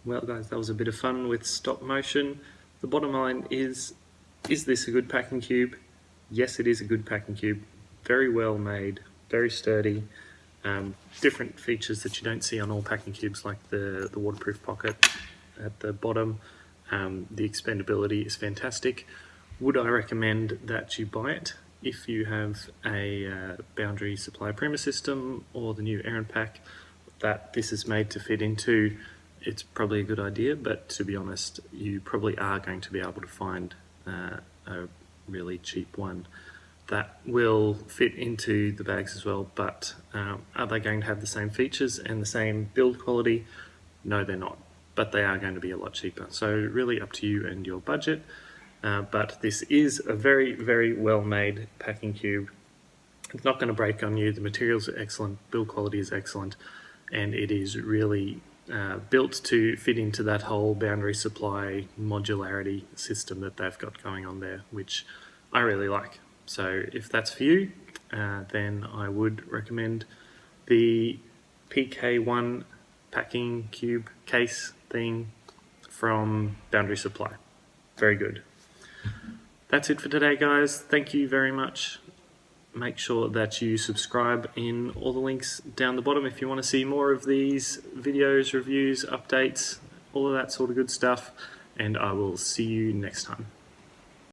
Well guys, that was a bit of fun with stop motion. The bottom line is this a good packing cube? Yes, it is a good packing cube. Very well made, very sturdy. Different features that you don't see on all packing cubes, like the waterproof pocket at the bottom. The expandability is fantastic. Would I recommend that you buy it? If you have a boundary supply primer system or the new Aaron pack that this is made to fit into, it's probably a good idea, but to be honest, you probably are going to be able to find a really cheap one that will fit into the bags as well, but are they going to have the same features and the same build quality? No, they're not, but they are going to be a lot cheaper. So really up to you and your budget, but this is a very, very well made packing cube. It's not going to break on you. The materials are excellent, build quality is excellent, and it is really built to fit into that whole boundary supply modularity system that they've got going on there, which I really like. So if that's for you, then I would recommend the PK-1 packing cube case thing from Boundary Supply. Very good. That's it for today, guys. Thank you very much. Make sure that you subscribe in all the links down the bottom if you want to see more of these videos, reviews, updates, all of that sort of good stuff. And I will see you next time.